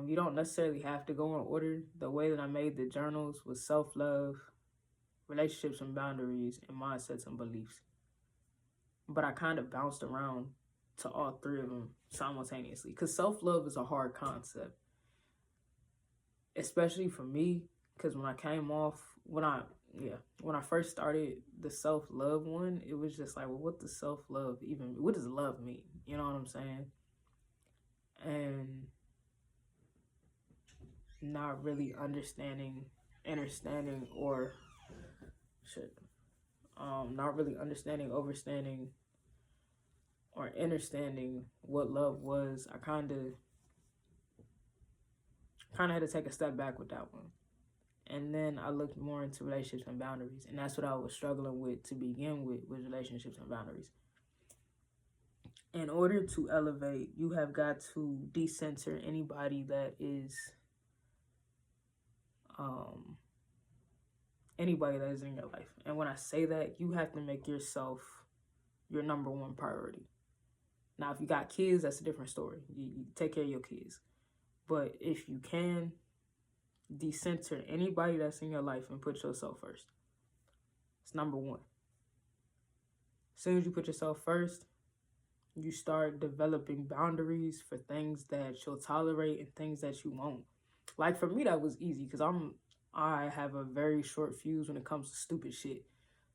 you don't necessarily have to go in order. The way that I made the journals was self-love, relationships and boundaries, and mindsets and beliefs. But I kind of bounced around to all 3 of them simultaneously, because self-love is a hard concept, especially for me, because when I first started the self-love one, it was just like, well, what does self-love even, what does love mean? You know what I'm saying? And not really understanding or not really understanding, overstanding, or understanding what love was. I kind of had to take a step back with that one. And then I looked more into relationships and boundaries. And that's what I was struggling with to begin with, was relationships and boundaries. In order to elevate, you have got to decenter anybody that is, anybody that is in your life. And when I say that, you have to make yourself your number 1 priority. Now, if you got kids, that's a different story. You take care of your kids. But if you can, decenter anybody that's in your life and put yourself first. It's number 1. As soon as you put yourself first, you start developing boundaries for things that you'll tolerate and things that you won't. Like for me, that was easy because I have a very short fuse when it comes to stupid shit.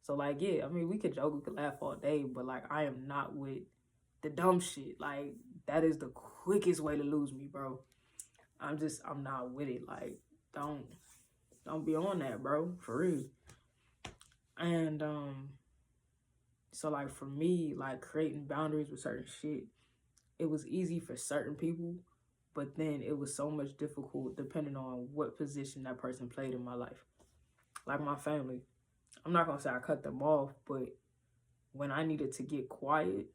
So like, yeah, I mean, we could joke, we could laugh all day, but like, I am not with the dumb shit. Like, that is the quickest way to lose me, bro. I'm not with it. Like, don't be on that, bro, for real. And so like for me, like creating boundaries with certain shit, it was easy for certain people, but then it was so much difficult depending on what position that person played in my life. Like my family, I'm not gonna say I cut them off, but when I needed to get quiet,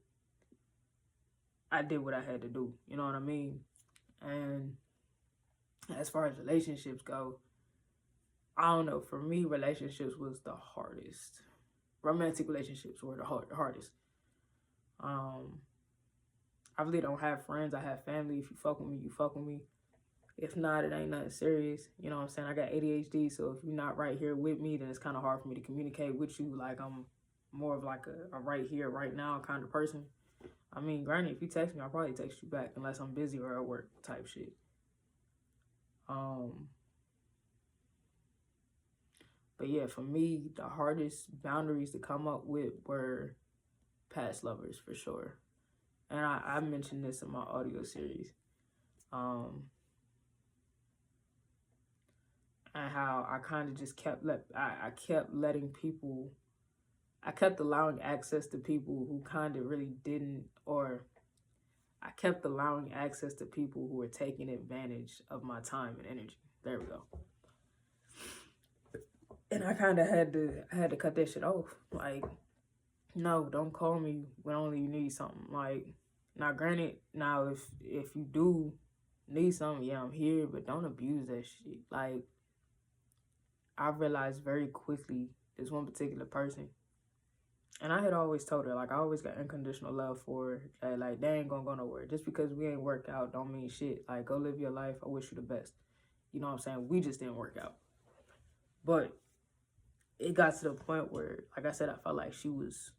I did what I had to do. You know what I mean? And as far as relationships go, I don't know. For me, relationships was the hardest. Romantic relationships were the hardest. I really don't have friends. I have family. If you fuck with me, you fuck with me. If not, it ain't nothing serious. You know what I'm saying? I got ADHD, so if you're not right here with me, then it's kind of hard for me to communicate with you. Like, I'm more of like a right here, right now kind of person. I mean, granted, if you text me, I'll probably text you back unless I'm busy or at work type shit. But yeah, for me, the hardest boundaries to come up with were past lovers, for sure. And I mentioned this in my audio series. And how I kind of just kept letting people, I kept allowing access to people who kind of really didn't, or I kept allowing access to people who were taking advantage of my time and energy. There we go. And I kind of had to cut that shit off. Like, no, don't call me when only you need something. Like, now granted, now if you do need something, yeah, I'm here, but don't abuse that shit. Like, I realized very quickly, this one particular person, And I had always told her, like, I always got unconditional love for her. That, like, they ain't gonna go nowhere. Just because we ain't work out don't mean shit. Like, go live your life. I wish you the best. You know what I'm saying? We just didn't work out. But it got to the point where, like I said, I felt like she was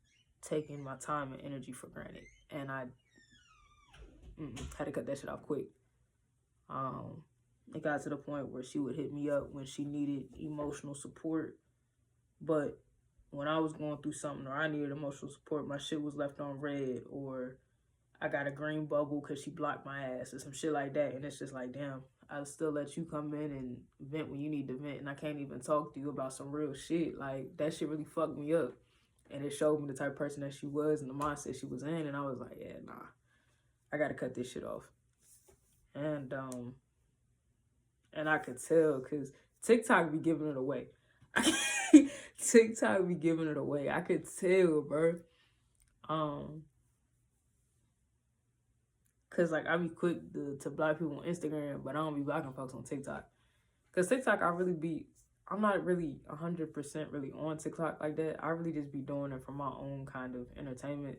taking my time and energy for granted. And I had to cut that shit off quick. It got to the point where she would hit me up when she needed emotional support. But when I was going through something or I needed emotional support, my shit was left on red, or I got a green bubble because she blocked my ass or some shit like that. And it's just like, damn, I'll still let you come in and vent when you need to vent, and I can't even talk to you about some real shit. Like, that shit really fucked me up. And it showed me the type of person that she was and the mindset she was in. And I was like, yeah, nah, I got to cut this shit off. And I could tell because TikTok be giving it away. TikTok be giving it away. I could tell, bro. Cause like I be quick to block people on Instagram, but I don't be blocking folks on TikTok. Cause TikTok, I'm not really 100% really on TikTok like that. I really just be doing it for my own kind of entertainment.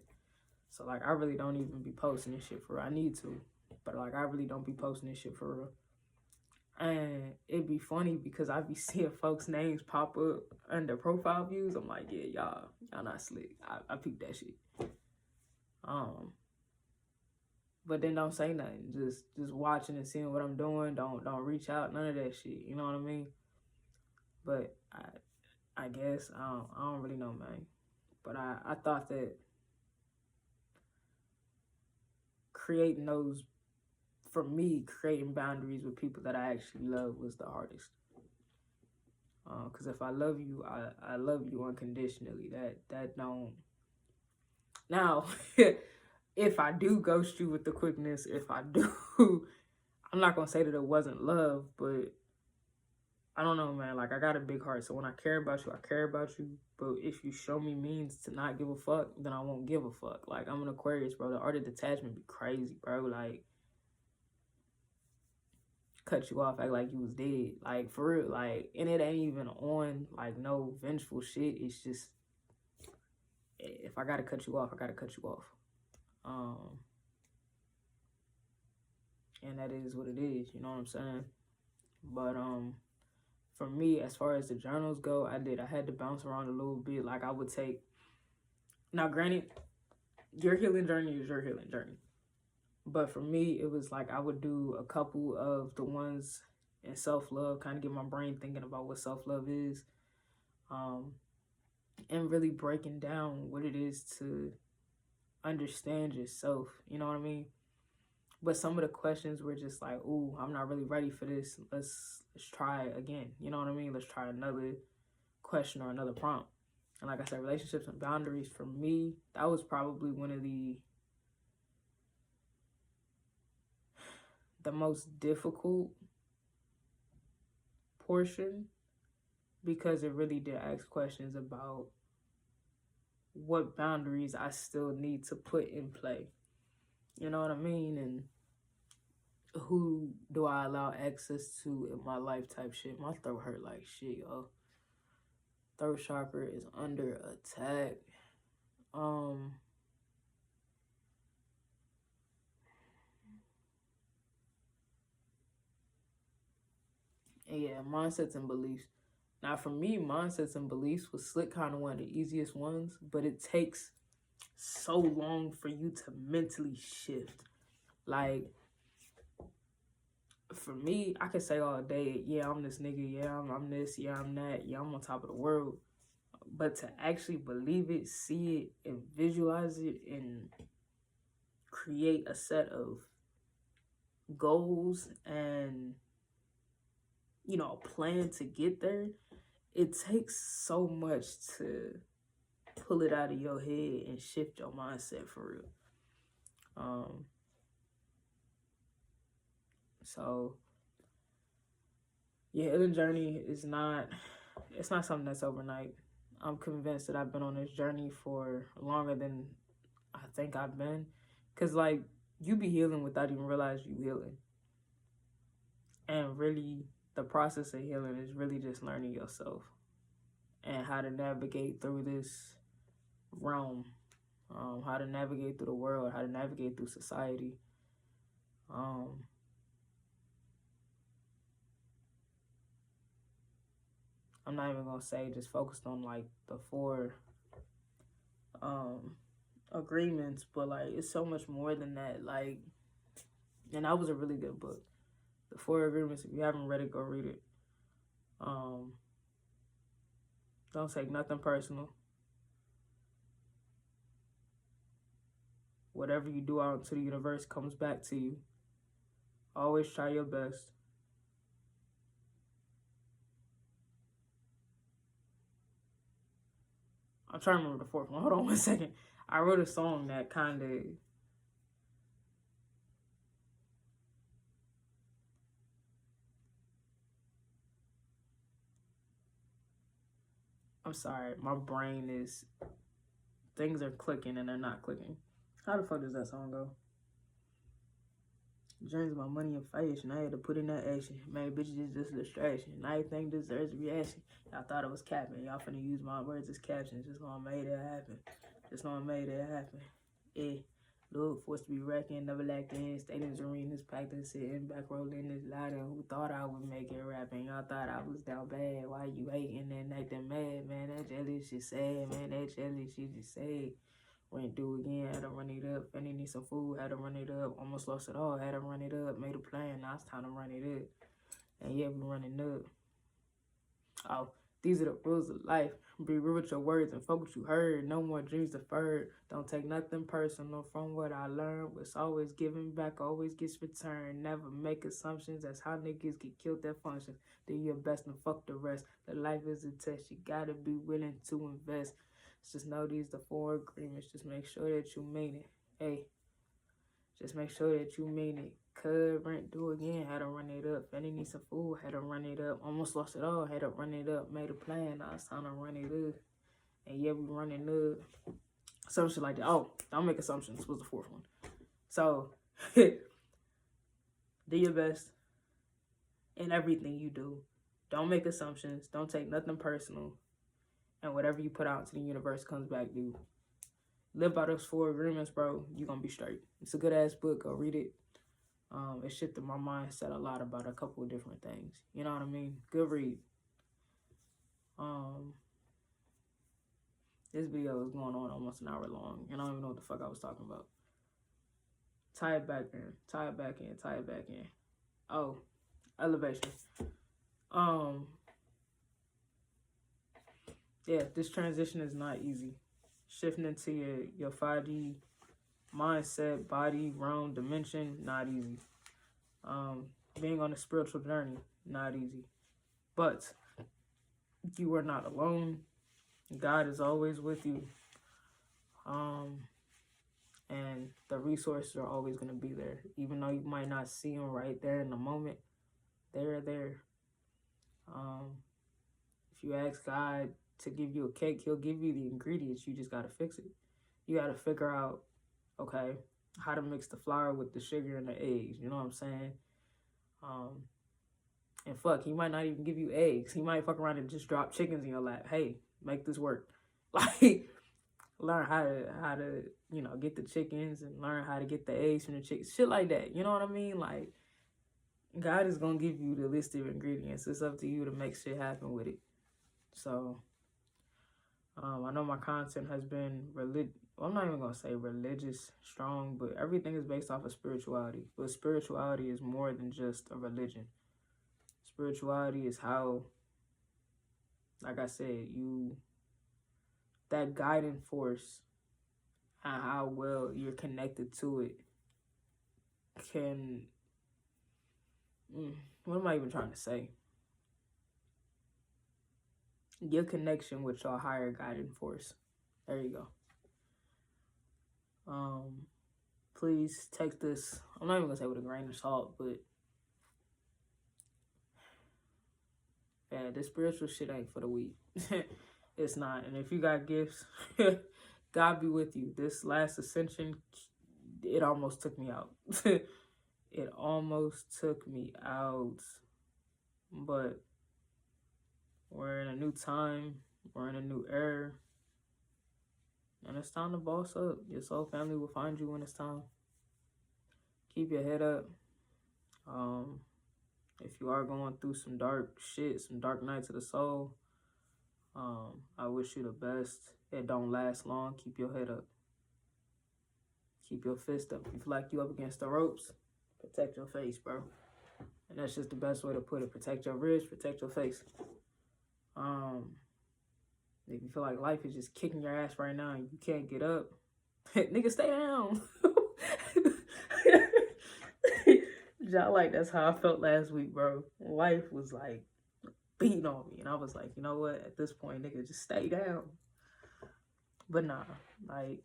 So like I really don't even be posting this shit for real. I need to, but like I really don't be posting this shit for real. And it'd be funny because I be seeing folks' names pop up under profile views. I'm like, yeah, y'all not slick. I peep that shit. But then don't say nothing. Just watching and seeing what I'm doing. Don't reach out. None of that shit. You know what I mean? But I guess I don't really know, man. But I thought that creating boundaries with people that I actually love was the hardest. Because if I love you, I love you unconditionally. That don't. Now, if I do ghost you with the quickness, if I do, I'm not going to say that it wasn't love, but I don't know, man. Like, I got a big heart. So when I care about you, I care about you. But if you show me means to not give a fuck, then I won't give a fuck. Like, I'm an Aquarius, bro. The art of detachment be crazy, bro. Like, cut you off, act like you was dead. Like, for real. Like, and it ain't even on, like, no vengeful shit. It's just, if I got to cut you off, I got to cut you off. And that is what it is, you know what I'm saying? But for me, as far as the journals go, I had to bounce around a little bit. Like I would take, now granted, your healing journey is your healing journey. But for me, it was like I would do a couple of the ones in self-love, kind of get my brain thinking about what self-love is. And really breaking down what it is to understand yourself, you know what I mean? But some of the questions were just like, ooh, I'm not really ready for this. Let's try again. You know what I mean? Let's try another question or another prompt. And like I said, relationships and boundaries for me, that was probably one of the most difficult portion, because it really did ask questions about what boundaries I still need to put in play. You know what I mean? And who do I allow access to in my life type shit. My throat hurt like shit, yo. Throat chakra is under attack. Yeah, mindsets and beliefs. Now for me, mindsets and beliefs was slick, kind of one of the easiest ones, but it takes so long for you to mentally shift. Like, for me, I could say all day, yeah, I'm this nigga, yeah, I'm this, yeah, I'm that, yeah, I'm on top of the world. But to actually believe it, see it, and visualize it, and create a set of goals and, you know, a plan to get there, it takes so much to pull it out of your head and shift your mindset for real. So yeah, healing journey is not something that's overnight. I'm convinced that I've been on this journey for longer than I think I've been. Cause like, you be healing without even realizing you healing. And really, the process of healing is really just learning yourself and how to navigate through this realm. How to navigate through the world, how to navigate through society. I'm not even gonna say just focused on like the four agreements, but like it's so much more than that. Like, and that was a really good book. The Four Agreements. If you haven't read it, go read it. Don't take nothing personal. Whatever you do out into the universe comes back to you. Always try your best. I'm trying to remember the fourth one. Hold on 1 second. I wrote a song that kind of... I'm sorry. My brain is... Things are clicking and they're not clicking. How the fuck does that song go? Dreams about money and fashion. I had to put in that action. Man, bitches is just a distraction. Now everything deserves a reaction. Y'all thought it was capping. Y'all finna use my words as captions. Just gonna make it happen. Just gonna make it happen. Yeah. Look, forced to be wrecking, never lacking. Stayed in the arenas, practice sitting back, rolling this louder. Who thought I would make it rapping? Y'all thought I was down bad. Why you hating and acting mad, man? That jelly shit sad, man. That jelly shit just sad. Went through again, had to run it up. Fanny need some food, had to run it up. Almost lost it all, had to run it up. Made a plan, now it's time to run it up. And yeah, we running up. Oh, these are the rules of life. Be real with your words and fuck what you heard. No more dreams deferred. Don't take nothing personal from what I learned. It's always giving back, always gets returned. Never make assumptions. That's how niggas get killed at functions. Do your best and fuck the rest. The life is a test. You gotta be willing to invest. Just know these the four agreements. Just make sure that you mean it. Hey, just make sure that you mean it. Cut, rent, do again, had to run it up. Fanny need some food, had to run it up. Almost lost it all, had to run it up. Made a plan, now it's time to run it up. And yeah, we running up. Some shit like that. Oh, don't make assumptions was the fourth one. So, do your best in everything you do. Don't make assumptions. Don't take nothing personal. And whatever you put out into the universe comes back to you. Live by those four agreements, bro. You're going to be straight. It's a good-ass book. Go read it. It shifted my mindset a lot about a couple of different things. You know what I mean? Good read. This video is going on almost an hour long, and I don't even know what the fuck I was talking about. Tie it back in. Tie it back in. Tie it back in. Oh, elevation. Yeah, this transition is not easy. Shifting into your 5D mindset, body, realm, dimension, not easy. Being on a spiritual journey, not easy. But you are not alone. God is always with you. And the resources are always going to be there. Even though you might not see them right there in the moment, they're there. If you ask God to give you a cake, he'll give you the ingredients. You just got to fix it. You got to figure out, okay, how to mix the flour with the sugar and the eggs. You know what I'm saying? And fuck, he might not even give you eggs. He might fuck around and just drop chickens in your lap. Hey, make this work. Like, learn how to, you know, get the chickens and learn how to get the eggs from the chickens. Shit like that. You know what I mean? Like, God is going to give you the list of ingredients. It's up to you to make shit happen with it. So, I know my content has been well, I'm not even going to say religious, strong, but everything is based off of spirituality. But spirituality is more than just a religion. Spirituality is how, like I said, that guiding force and how well you're connected to it can, what am I even trying to say? Your connection with your higher guiding force. There you go. Please take this, I'm not even gonna say with a grain of salt, but yeah, this spiritual shit ain't for the weak. It's not. And if you got gifts, God be with you. This last ascension, it almost took me out. It almost took me out. But we're in a new time. We're in a new era. And it's time to boss up. Your soul family will find you when it's time. Keep your head up. If you are going through some dark shit, some dark nights of the soul, I wish you the best. It don't last long. Keep your head up. Keep your fist up. If you feel like you up against the ropes, protect your face, bro. And that's just the best way to put it. Protect your wrist, protect your face. If you feel like life is just kicking your ass right now and you can't get up, nigga, stay down. Like, that's how I felt last week, bro. Life was like beating on me, and I was like, you know what? At this point, nigga, just stay down. But nah, like,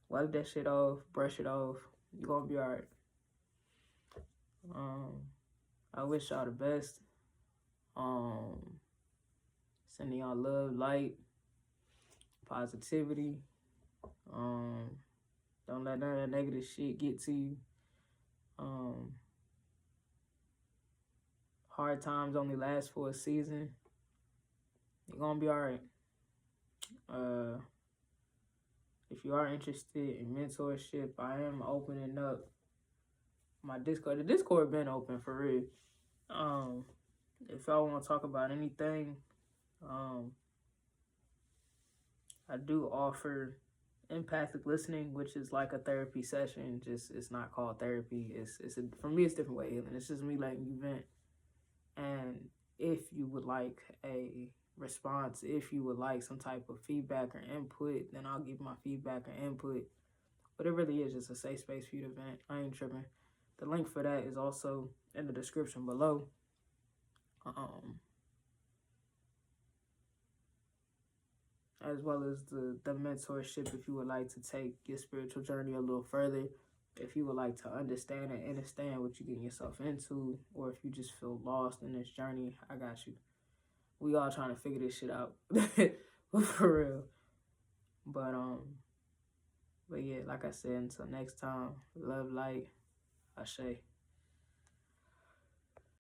wipe that shit off, brush it off. You gonna be alright. I wish y'all the best. Sending y'all love, light, positivity. Don't let none of that negative shit get to you. Hard times only last for a season. You're gonna be alright. If you are interested in mentorship, I am opening up my Discord. The Discord been open for real. If y'all want to talk about anything, I do offer empathic listening, which is like a therapy session. Just it's not called therapy. For me, it's a different way of healing. It's just me letting you vent. And if you would like a response, if you would like some type of feedback or input, then I'll give my feedback or input. But it really is just a safe space for you to vent. I ain't tripping. The link for that is also in the description below. As well as the mentorship, if you would like to take your spiritual journey a little further, if you would like to understand and understand what you're getting yourself into, or if you just feel lost in this journey, I got you. We all trying to figure this shit out. For real. But yeah, like I said, until next time, love, light, Ashe.